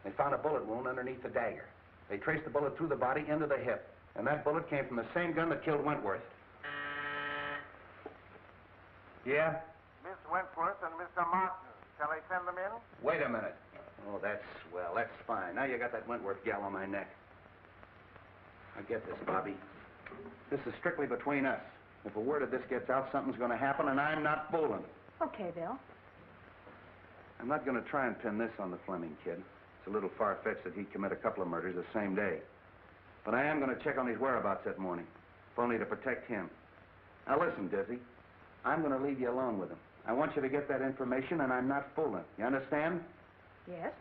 They found a bullet wound underneath the dagger. They traced the bullet through the body into the hip. And that bullet came from the same gun that killed Wentworth. Yeah? Miss Wentworth and Mr. Martin. Shall I send them in? Wait a minute. Oh, that's swell. That's fine. Now you got that Wentworth gal on my neck. Now get this, Bobbie. This is strictly between us. If a word of this gets out, something's going to happen, and I'm not fooling. Okay, Bill. I'm not going to try and pin this on the Fleming kid. It's a little far-fetched that he'd commit a couple of murders the same day. But I am going to check on his whereabouts that morning, if only to protect him. Now listen, Dizzy. I'm going to leave you alone with him. I want you to get that information, and I'm not fooling. You understand? Yes?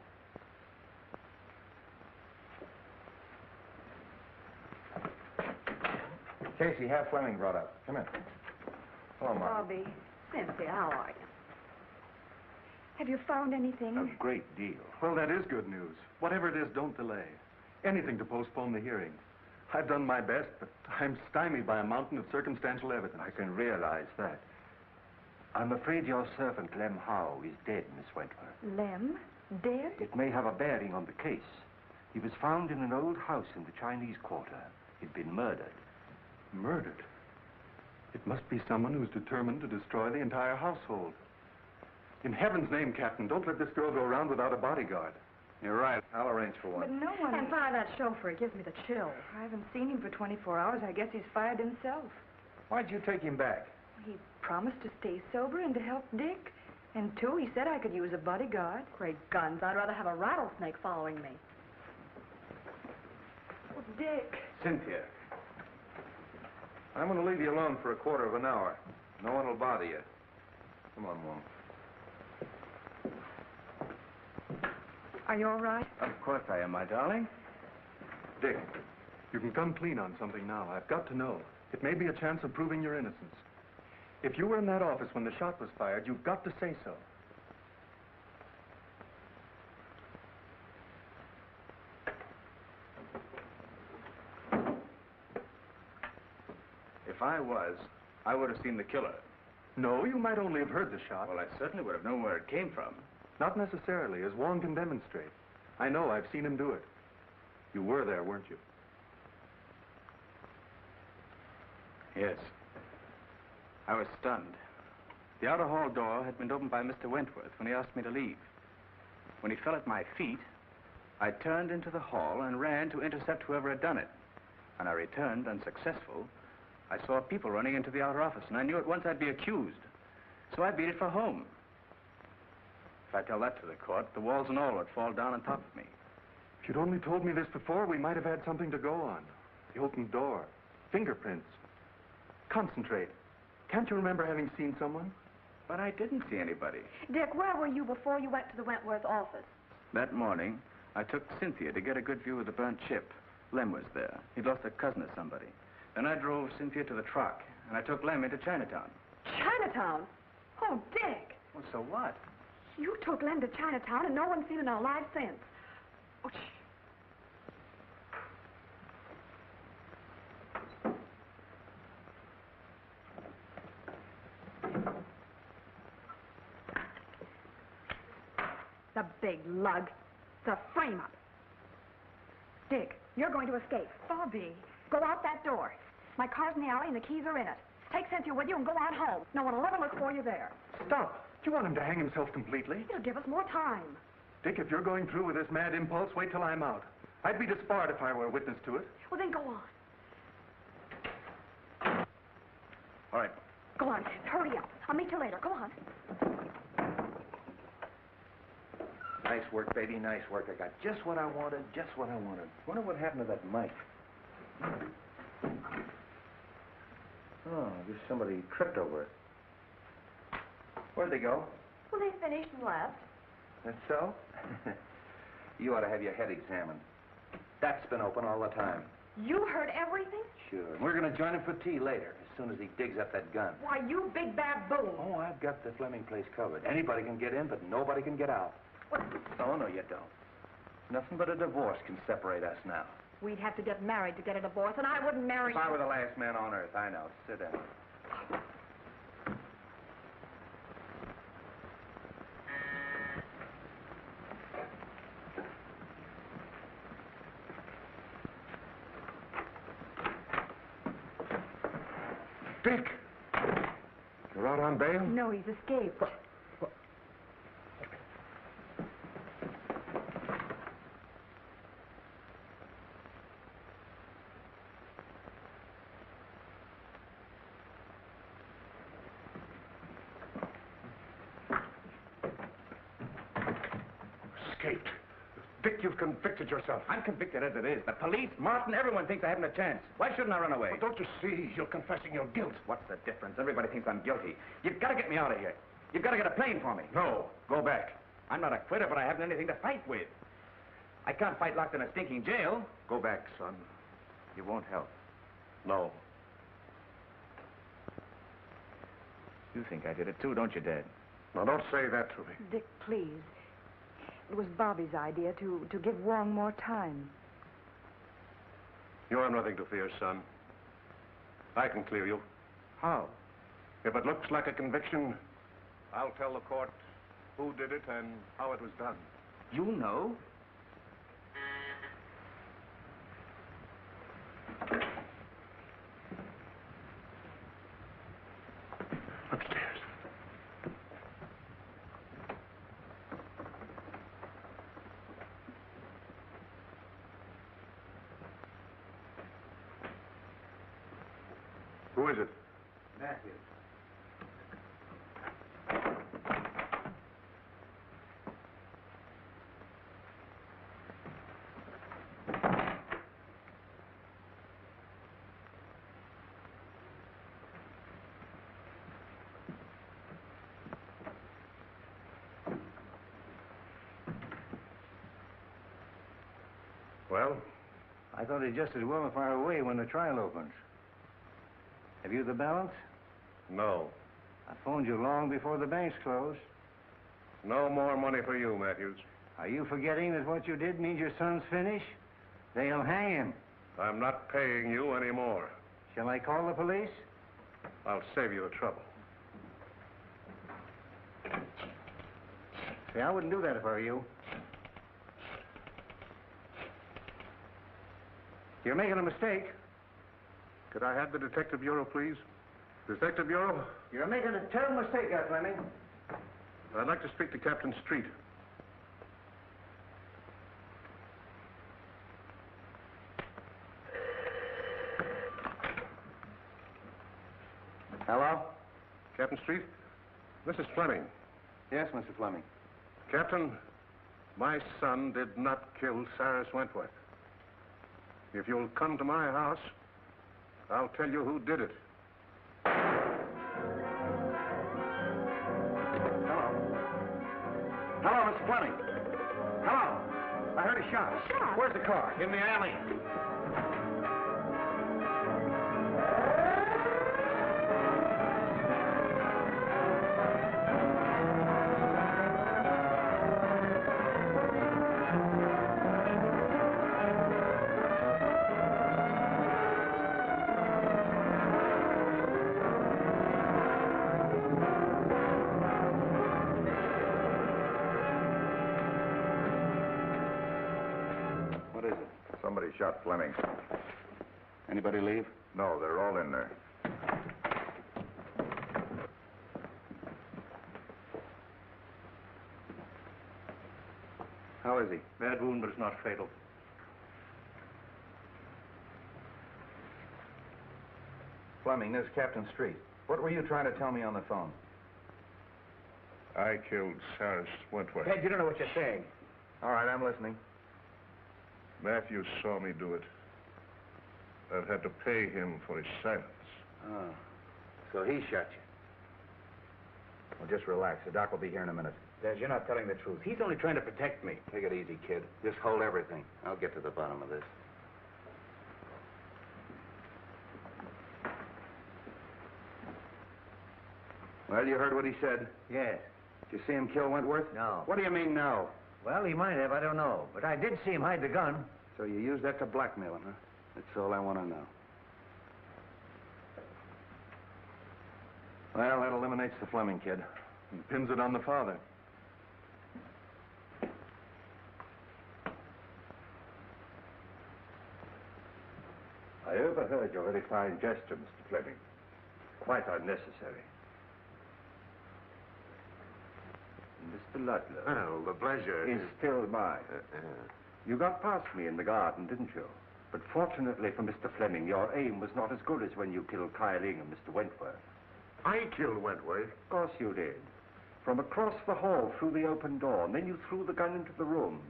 Casey, have Fleming brought up. Come in. Hello, Mark. Bobbie, Cynthia, how are you? Have you found anything? A great deal. Well, that is good news. Whatever it is, don't delay. Anything to postpone the hearing. I've done my best, but I'm stymied by a mountain of circumstantial evidence. I can realize that. I'm afraid your servant, Lem Howe, is dead, Miss Wentworth. Lem? Dead? It may have a bearing on the case. He was found in an old house in the Chinese Quarter. He'd been murdered. Murdered? It must be someone who's determined to destroy the entire household. In heaven's name, Captain, don't let this girl go around without a bodyguard. You're right. I'll arrange for one. But no one... And fire that chauffeur. It gives me the chill. I haven't seen him for 24 hours. I guess he's fired himself. Why'd you take him back? He promised to stay sober and to help Dick. And two, he said I could use a bodyguard. Great guns. I'd rather have a rattlesnake following me. Oh, Dick. Cynthia. I'm going to leave you alone for a quarter of an hour. No one will bother you. Come on, Wong. Are you all right? Of course I am, my darling. Dick, you can come clean on something now. I've got to know. It may be a chance of proving your innocence. If you were in that office when the shot was fired, you've got to say so. If I was, I would have seen the killer. No, you might only have heard the shot. Well, I certainly would have known where it came from. Not necessarily, as Wong can demonstrate. I know, I've seen him do it. You were there, weren't you? Yes. I was stunned. The outer hall door had been opened by Mr. Wentworth when he asked me to leave. When he fell at my feet, I turned into the hall and ran to intercept whoever had done it. When I returned, unsuccessful, I saw people running into the outer office, and I knew at once I'd be accused. So I beat it for home. If I tell that to the court, the walls and all would fall down on top of me. If you'd only told me this before, we might have had something to go on. The open door, fingerprints. Concentrate. Can't you remember having seen someone? But I didn't see anybody. Dick, where were you before you went to the Wentworth office? That morning, I took Cynthia to get a good view of the burnt ship. Lem was there. He'd lost a cousin or somebody. Then I drove Cynthia to the truck, and I took Lem into Chinatown. Chinatown? Oh, Dick. Well, so what? You took Lem to Chinatown, and no one's seen him alive since. Oh, shh. The big lug. The frame-up. Dick, you're going to escape. Bobbie. Go out that door. My car's in the alley and the keys are in it. Take Cynthia with you and go on home. No one will ever look for you there. Stop. Do you want him to hang himself completely? It'll give us more time. Dick, if you're going through with this mad impulse, wait till I'm out. I'd be disbarred if I were a witness to it. Well, then go on. All right. Go on. Hurry up. I'll meet you later. Go on. Nice work, baby, nice work. I got just what I wanted, just what I wanted. Wonder what happened to that mic. Oh, I guess somebody tripped over it. Where'd they go? Well, they finished and left. That's so? You ought to have your head examined. That's been open all the time. You heard everything? Sure. And we're going to join him for tea later, as soon as he digs up that gun. Why, you big baboon. Oh, I've got the Fleming place covered. Anybody can get in, but nobody can get out. What? Oh, no, you don't. Nothing but a divorce can separate us now. We'd have to get married to get a divorce, and I wouldn't marry If I were the last man on earth, I know. Sit down. Dick! You're out on bail? No, he's escaped. Escaped. Dick, you've convicted yourself. I'm convicted as it is. The police, Martin, everyone thinks I haven't a chance. Why shouldn't I run away? But don't you see? You're confessing your guilt. What's the difference? Everybody thinks I'm guilty. You've got to get me out of here. You've got to get a plane for me. No, go back. I'm not a quitter, but I haven't anything to fight with. I can't fight locked in a stinking jail. Go back, son. You won't help. No. You think I did it too, don't you, Dad? Now, don't say that to me. Dick, please. It was Bobbie's idea to give Wong more time. You have nothing to fear, son. I can clear you. How? If it looks like a conviction, I'll tell the court who did it and how it was done. You know? Upstairs. Who is it? Matthew. Well? I thought he'd just as well fire away when the trial opens. Have you the balance? No. I phoned you long before the banks closed. No more money for you, Matthews. Are you forgetting that what you did means your son's finished? They'll hang him. I'm not paying you anymore. Shall I call the police? I'll save you the trouble. See, I wouldn't do that if I were you. You're making a mistake. Could I have the Detective Bureau, please? Detective Bureau? You're making a terrible mistake there, Fleming. I'd like to speak to Captain Street. Hello? Captain Street? This is Fleming. Yes, Mr. Fleming. Captain, my son did not kill Cyrus Wentworth. If you'll come to my house, I'll tell you who did it. Hello, Mr. Fleming. Hello. I heard a shot. A shot? Where's the car? In the alley. shot Fleming. Anybody leave? No, they're all in there. How is he? Bad wound, but it's not fatal. Fleming, this is Captain Street. What were you trying to tell me on the phone? I killed Cyrus Wentworth. Ted, you don't know what you're saying. All right, I'm listening. Matthews saw me do it. I've had to pay him for his silence. Oh. So he shot you. Well, just relax. The doc will be here in a minute. Des, you're not telling the truth. He's only trying to protect me. Take it easy, kid. Just hold everything. I'll get to the bottom of this. Well, you heard what he said? Yes. Did you see him kill Wentworth? No. What do you mean, no? Well, he might have, I don't know. But I did see him hide the gun. So you used that to blackmail him, huh? That's all I want to know. Well, that eliminates the Fleming kid. And pins it on the father. I overheard your very fine gesture, Mr. Fleming. Quite unnecessary. Mr. Ludlow. Well, the pleasure is still mine. You got past me in the garden, didn't you? But fortunately for Mr. Fleming, your aim was not as good as when you killed Kyling and Mr. Wentworth. I killed Wentworth? Of course you did. From across the hall through the open door, and then you threw the gun into the room.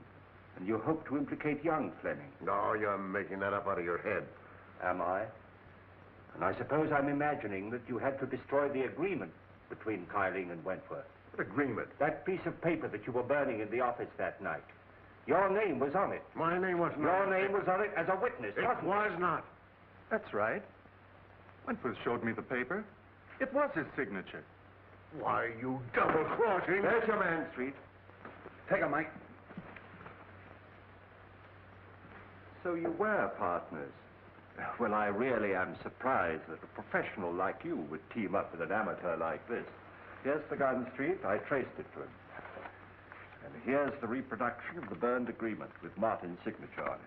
And you hoped to implicate young Fleming. No, you're making that up out of your head. Am I? And I suppose I'm imagining that you had to destroy the agreement between Kyling and Wentworth. What agreement? That piece of paper that you were burning in the office that night. Your name was on it. My name was not. Your name was on it as a witness, It was not. That's right. Wentworth showed me the paper. It was his signature. Why, you double-crossing... There's your man, Street. Take him, Mike. So you were partners. Well, I really am surprised that a professional like you would team up with an amateur like this. Here's the gun, Street. I traced it to him. And here's the reproduction of the burned agreement with Martin's signature on it.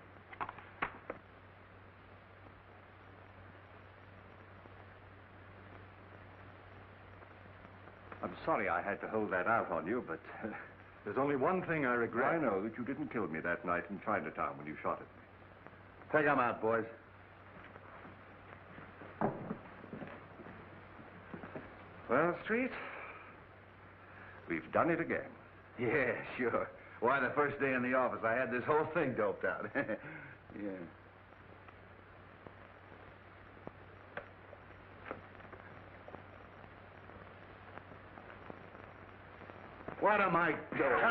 I'm sorry I had to hold that out on you, but... There's only one thing I regret. I know that you didn't kill me that night in Chinatown when you shot at me. Take him out, boys. Well, Street, we've done it again. Yeah, sure. Why, the first day in the office, I had this whole thing doped out. Yeah. What am I doing?